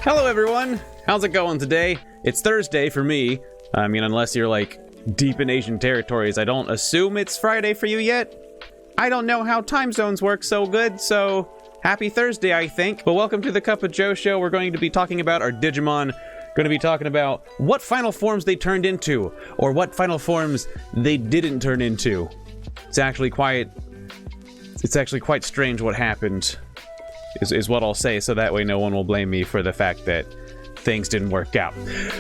Hello everyone! How's it going today? It's Thursday for me. I mean, unless you're like deep in Asian territories, I don't assume it's Friday for you yet. I don't know how time zones work so good, so happy Thursday, I think. But welcome to the Cup of Joe show. We're going to be talking about our Digimon. Going to be talking about what final forms they turned into, or what final forms they didn't turn into. It's actually quite strange what happened. Is what I'll say, so that way no one will blame me for the fact that things didn't work out.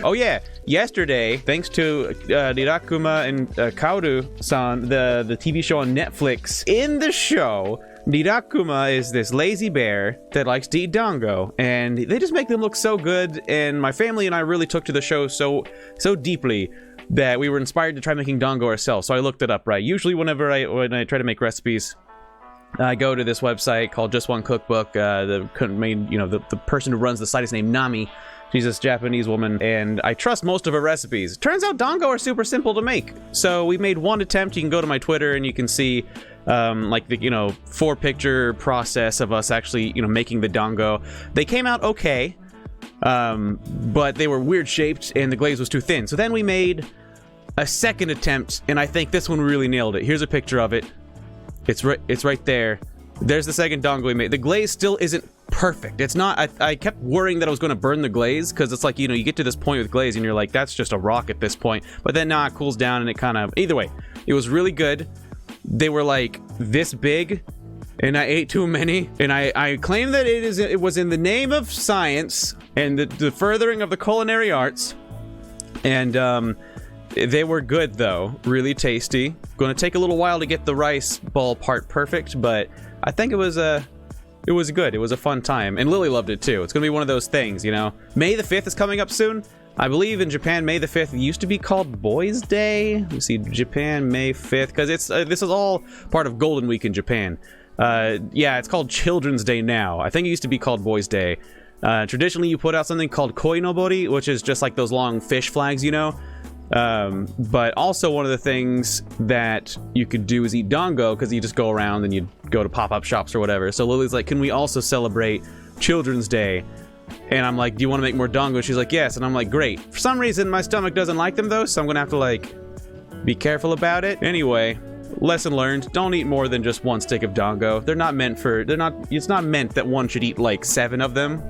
Oh yeah, yesterday, thanks to Nirakuma and Kaoru-san, the TV show on Netflix, in the show, Nirakuma is this lazy bear that likes to eat dango, and they just make them look so good, and my family and I really took to the show so deeply that we were inspired to try making dango ourselves, so I looked it up, right? Usually when I try to make recipes, I go to this website called Just One Cookbook. The person who runs the site is named Nami. She's this Japanese woman, and I trust most of her recipes. Turns out dango are super simple to make. So we made one attempt. You can go to my Twitter and you can see like the 4-picture process of us actually making the dango. They came out okay, but they were weird shaped and the glaze was too thin. So then we made a second attempt, and I think this one really nailed it. Here's a picture of it. It's right there. There's the second dango we made. The glaze still isn't perfect. It's not. I kept worrying that I was going to burn the glaze, because it's like, you get to this point with glaze and you're like, that's just a rock at this point. But then it cools down and it kind of... Either way, it was really good. They were like this big, and I ate too many. And I claim that it was in the name of science and the furthering of the culinary arts. And they were good though, really tasty. Going to take a little while to get the rice ball part perfect, but I think it was good. It was a fun time, and Lily loved it too. It's gonna be one of those things, May the 5th is coming up soon. I believe in Japan, May the 5th used to be called Boys Day. Let me see, Japan, May 5th, because this is all part of Golden Week in Japan. Yeah, it's called Children's Day now. I think it used to be called Boys Day. Traditionally, you put out something called Koi Nobori, which is just like those long fish flags, but also one of the things that you could do is eat dango, because you just go around and you go to pop-up shops or whatever. So Lily's like, can we also celebrate Children's Day? And I'm like, do you want to make more dango? She's like, yes. And I'm like, great. For some reason, my stomach doesn't like them though, so I'm gonna have to be careful about it. Anyway, lesson learned, don't eat more than just one stick of dango. It's not meant that one should eat like 7 of them.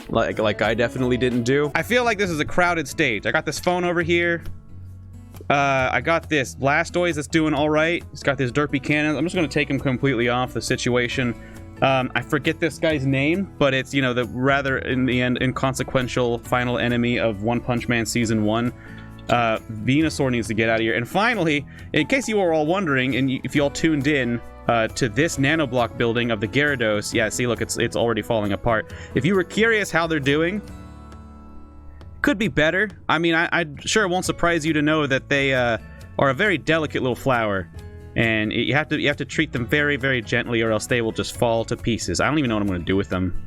Like I definitely didn't do. I feel like this is a crowded stage. I got this phone over here. I got this Blastoise that's doing all right. It's got this derpy cannon. I'm just going to take him completely off the situation. I forget this guy's name, but it's, the rather, in the end, inconsequential final enemy of One Punch Man Season 1. Venusaur needs to get out of here. And finally, in case you were all wondering, and if you all tuned in, to this nanoblock building of the Gyarados. Yeah, see, look, it's already falling apart. If you were curious how they're doing, could be better. I mean, I'm sure it won't surprise you to know that they are a very delicate little flower, and you have to treat them very, very gently, or else they will just fall to pieces. I don't even know what I'm going to do with them.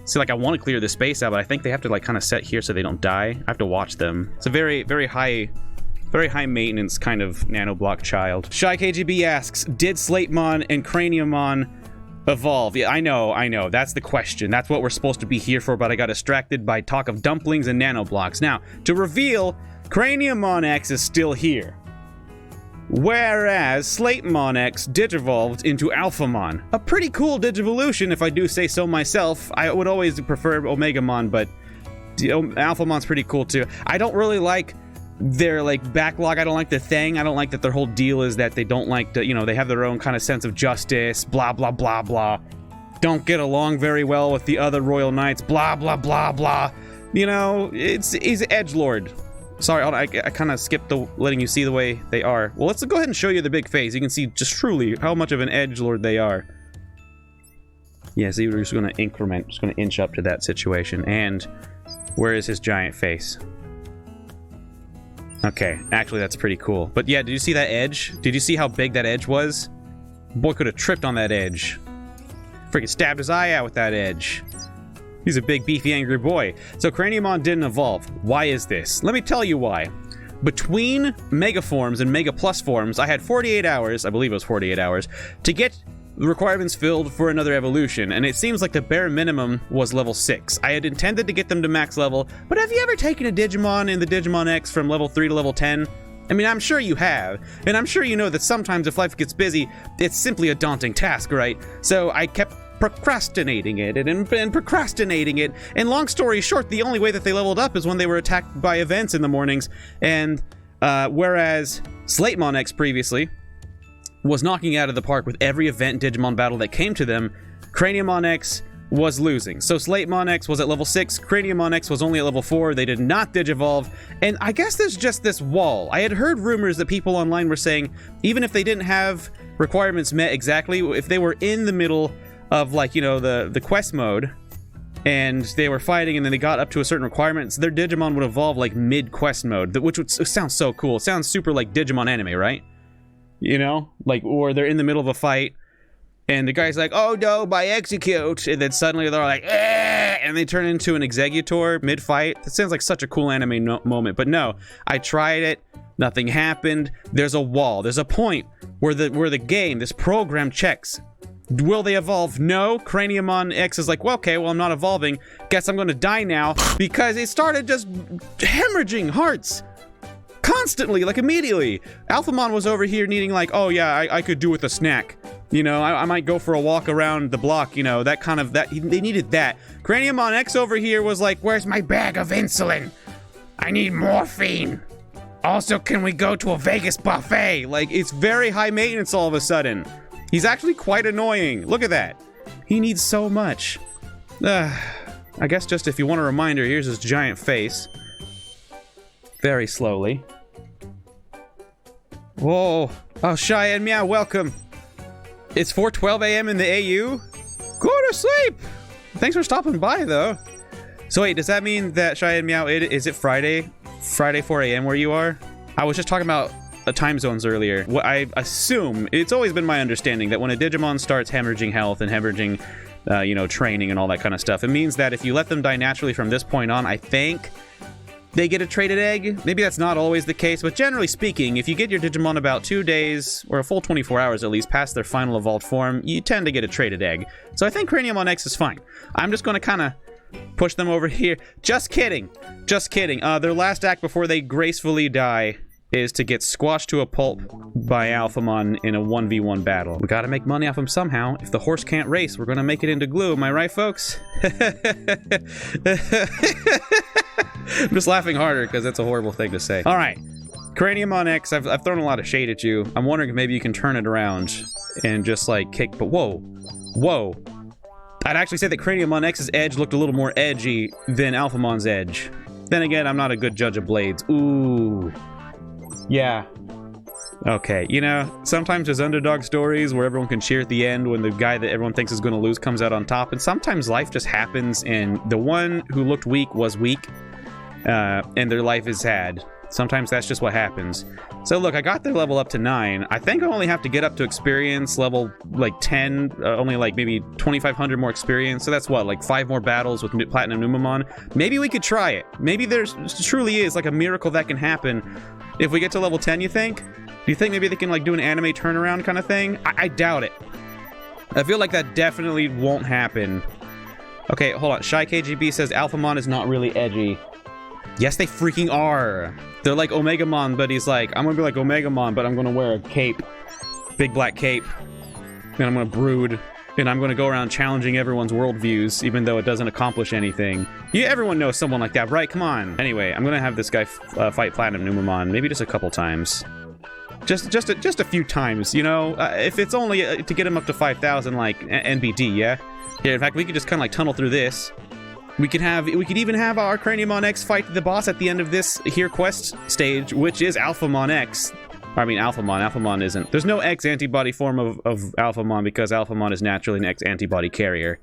See, I want to clear the space out, but I think they have to kind of set here so they don't die. I have to watch them. It's a very, very high maintenance kind of nanoblock child. Shy KGB asks, did Slatemon and Craniumon evolve? Yeah, I know. That's the question. That's what we're supposed to be here for, but I got distracted by talk of dumplings and nanoblocks. Now, to reveal, Craniumon X is still here. Whereas Slatemon X digivolved into Alphamon. A pretty cool digivolution, if I do say so myself. I would always prefer Omegamon, but Alphamon's pretty cool too. I don't really like their backlog. I don't like the thing. I don't like that their whole deal is that they don't like to, they have their own kind of sense of justice, blah blah blah blah. Don't get along very well with the other royal knights, blah blah blah blah. He's edgelord. Sorry, I kind of skipped the letting you see the way they are. Well, let's go ahead and show you the big face. You can see just truly how much of an edgelord they are. Yeah, see, we're just going to increment, just going to inch up to that situation. And where is his giant face? Okay, actually that's pretty cool. But yeah, did you see that edge? Did you see how big that edge was? Boy could have tripped on that edge. Freaking stabbed his eye out with that edge. He's a big, beefy, angry boy. So Craniumon didn't evolve. Why is this? Let me tell you why. Between Mega forms and Mega Plus forms, I had 48 hours, I believe it was 48 hours, to get requirements filled for another evolution, and it seems like the bare minimum was level 6. I had intended to get them to max level, but have you ever taken a Digimon in the Digimon X from level 3 to level 10? I mean, I'm sure you have, and I'm sure you know that sometimes if life gets busy, it's simply a daunting task, right? So I kept procrastinating it and procrastinating it, and long story short, the only way that they leveled up is when they were attacked by events in the mornings, and whereas Slatemon X previously was knocking out of the park with every event Digimon battle that came to them, Craniumon X was losing. So Slatemon X was at level 6, Craniumon X was only at level 4, they did not Digivolve, and I guess there's just this wall. I had heard rumors that people online were saying, even if they didn't have requirements met exactly, if they were in the middle of, like, you know, the quest mode, and they were fighting and then they got up to a certain requirement, so their Digimon would evolve like mid-quest mode, which would sound so cool. It sounds super like Digimon anime, right? You know? Like, or they're in the middle of a fight, and the guy's like, oh no, by execute, and then suddenly they're like, eh, and they turn into an executor mid-fight. That sounds like such a cool anime moment, but no, I tried it, nothing happened. There's a wall, there's a point where the game, this program checks, will they evolve? No. Craniumon X is like, well, okay, well, I'm not evolving, guess I'm gonna die now, because it started just hemorrhaging hearts constantly, like immediately. Alphamon was over here needing, like, oh yeah, I could do with a snack. You know, I might go for a walk around the block, you know, that kind of, they needed that. Craniumon X over here was like, where's my bag of insulin? I need morphine. Also, can we go to a Vegas buffet? Like, it's very high maintenance all of a sudden. He's actually quite annoying. Look at that. He needs so much. I guess just if you want a reminder, here's his giant face. Very slowly. Whoa. Oh, Cheyenne Meow, welcome. It's 4:12 a.m. in the AU? Go to sleep! Thanks for stopping by, though. So wait, does that mean that Cheyenne Meow, is it Friday? Friday 4 a.m. where you are? I was just talking about time zones earlier. What I assume, it's always been my understanding that when a Digimon starts hemorrhaging health and hemorrhaging, you know, training and all that kind of stuff, it means that if you let them die naturally from this point on, I think they get a traded egg. Maybe that's not always the case, but generally speaking, if you get your Digimon about 2 days, or a full 24 hours at least, past their final evolved form, you tend to get a traded egg. So I think Craniumon X is fine. I'm just going to kind of push them over here. Just kidding. Just kidding. Their last act before they gracefully die is to get squashed to a pulp by Alphamon in a 1v1 battle. We gotta make money off him somehow. If the horse can't race, we're gonna make it into glue. Am I right, folks? I'm just laughing harder because it's a horrible thing to say. All right, Craniumon X, I've thrown a lot of shade at you. I'm wondering if maybe you can turn it around and just like kick, but whoa, whoa. I'd actually say that Craniumon X's edge looked a little more edgy than Alphamon's edge. Then again, I'm not a good judge of blades. Ooh. Yeah. Okay, you know, sometimes there's underdog stories where everyone can cheer at the end when the guy that everyone thinks is going to lose comes out on top, and sometimes life just happens and the one who looked weak was weak, and their life is sad. Sometimes that's just what happens. So look, I got their level up to 9. I think I only have to get up to experience level, like, 10, only, like, maybe 2,500 more experience. So that's what, like, 5 more battles with Platinum Numamon? Maybe we could try it. Maybe there's truly is, like, a miracle that can happen if we get to level 10, you think? Do you think maybe they can, like, do an anime turnaround kind of thing? I doubt it. I feel like that definitely won't happen. Okay, hold on. Shy KGB says Alphamon is not really edgy. Yes, they freaking are. They're like Omegamon, but he's like, I'm gonna be like Omegamon, but I'm gonna wear a cape. Big black cape. And I'm gonna brood. And I'm gonna go around challenging everyone's worldviews, even though it doesn't accomplish anything. Yeah, everyone knows someone like that, right? Come on. Anyway, I'm gonna have this guy fight Platinum Numamon, maybe just a couple times. Just a few times, you know? If it's only to get him up to 5,000, like, NBD, yeah? Yeah, in fact, we could just kind of like tunnel through this. We could even have our Craniumon X fight the boss at the end of this here quest stage, which is Alphamon X. I mean, Alphamon isn't. There's no x-antibody form of Alphamon because Alphamon is naturally an x-antibody carrier.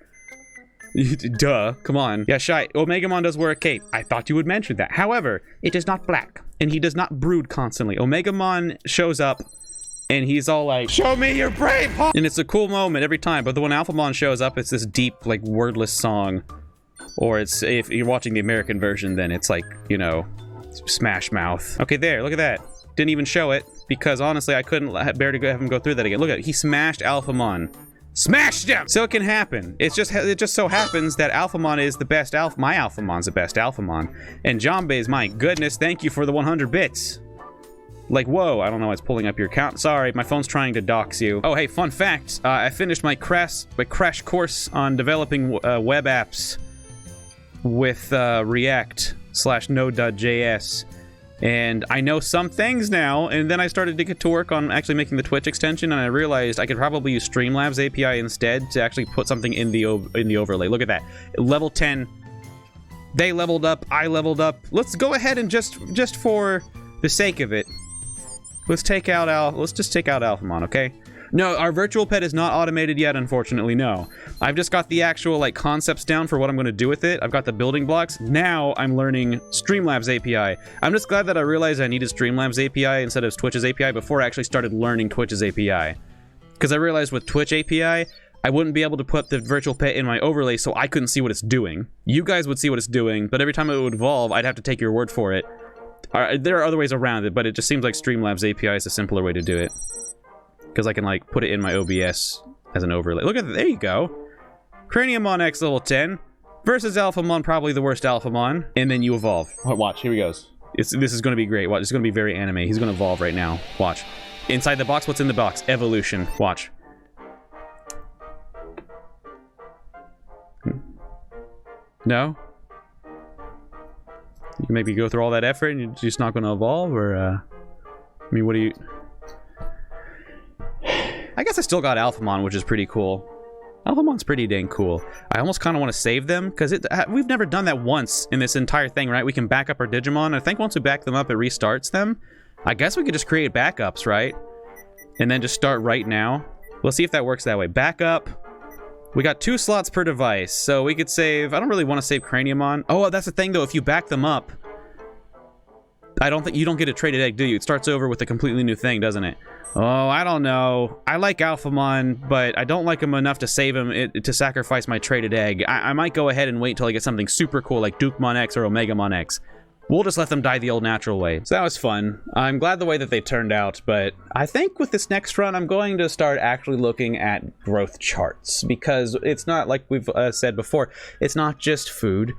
Duh, come on. Yeah, Shy, Omegamon does wear a cape. I thought you would mention that. However, it is not black, and he does not brood constantly. Omegamon shows up, and he's all like, show me your brave heart! And it's a cool moment every time, but when Alphamon shows up, it's this deep, like, wordless song. Or it's, if you're watching the American version, then it's like, you know, Smash Mouth. Okay, there, look at that. Didn't even show it, because honestly, I couldn't bear to have him go through that again. Look at it, he smashed Alphamon. Smashed him! So it can happen. It just so happens that Alphamon is the best my Alphamon's the best Alphamon. And Jombe's, my goodness, thank you for the 100 bits. Like, whoa, I don't know what's pulling up your account. Sorry, my phone's trying to dox you. Oh, hey, fun fact. I finished my crash course on developing web apps with React/Node.js. And I know some things now, and then I started to get to work on actually making the Twitch extension, and I realized I could probably use Streamlabs API instead to actually put something in the overlay. Look at that. Level 10. They leveled up, I leveled up. Let's go ahead and just for the sake of it, let's just take out Alphamon, okay? No, our virtual pet is not automated yet, unfortunately, no. I've just got the actual, like, concepts down for what I'm going to do with it. I've got the building blocks. Now I'm learning Streamlabs API. I'm just glad that I realized I needed Streamlabs API instead of Twitch's API before I actually started learning Twitch's API. Because I realized with Twitch API, I wouldn't be able to put the virtual pet in my overlay, so I couldn't see what it's doing. You guys would see what it's doing, but every time it would evolve, I'd have to take your word for it. There are other ways around it, but it just seems like Streamlabs API is a simpler way to do it. Because I can, like, put it in my OBS as an overlay. Look at that. There you go. Craniumon X level 10 versus Alphamon, probably the worst Alphamon. And then you evolve. Watch, here he goes. This is going to be great. Watch, it's going to be very anime. He's going to evolve right now. Watch. Inside the box, what's in the box? Evolution. Watch. No? You maybe go through all that effort and you're just not going to evolve? Or, I mean, what do you... I guess I still got Alphamon, which is pretty cool. Alphamon's pretty dang cool. I almost kind of want to save them, because we've never done that once in this entire thing, right? We can back up our Digimon. I think once we back them up, it restarts them. I guess we could just create backups, right? And then just start right now. We'll see if that works that way. Backup. We got 2 slots per device, so we could save... I don't really want to save Craniumon. Oh, that's the thing, though. If you back them up, I don't think... You don't get a traded egg, do you? It starts over with a completely new thing, doesn't it? Oh, I don't know. I like Alphamon, but I don't like him enough to save him to sacrifice my traded egg. I might go ahead and wait till I get something super cool like Digimon X or Omegamon X. We'll just let them die the old natural way. So that was fun. I'm glad the way that they turned out, but I think with this next run, I'm going to start actually looking at growth charts, because it's not, like we've said before, it's not just food.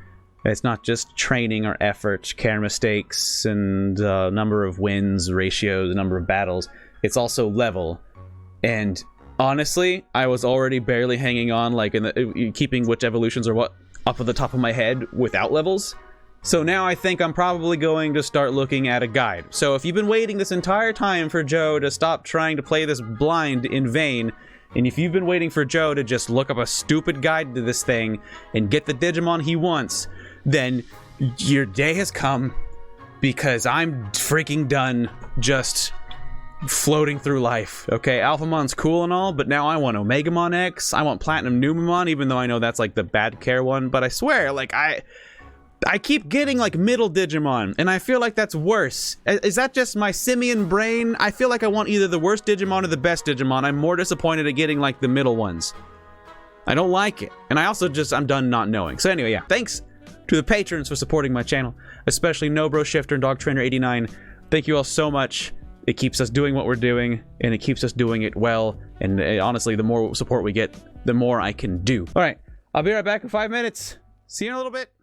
It's not just training or effort, care mistakes, and number of wins, ratios, number of battles. It's also level. And honestly, I was already barely hanging on, like, keeping which evolutions or what up at the top of my head without levels. So now I think I'm probably going to start looking at a guide. So if you've been waiting this entire time for Joe to stop trying to play this blind in vain, and if you've been waiting for Joe to just look up a stupid guide to this thing and get the Digimon he wants, then your day has come, because I'm freaking done just floating through life. Okay, Alphamon's cool and all, but now I want Omegamon X. I want Platinum Numamon, even though I know that's like the bad care one, but I swear, like, I keep getting like middle Digimon, and I feel like that's worse. Is that just my simian brain? I feel like I want either the worst Digimon or the best Digimon. I'm more disappointed at getting like the middle ones. I don't like it, and I also I'm done not knowing. So anyway, yeah, thanks to the patrons for supporting my channel, especially Nobro, Shifter, and Dog Trainer 89. Thank you all so much. It keeps us doing what we're doing, and it keeps us doing it well. And honestly, the more support we get, the more I can do. All right, I'll be right back in 5 minutes. See you in a little bit.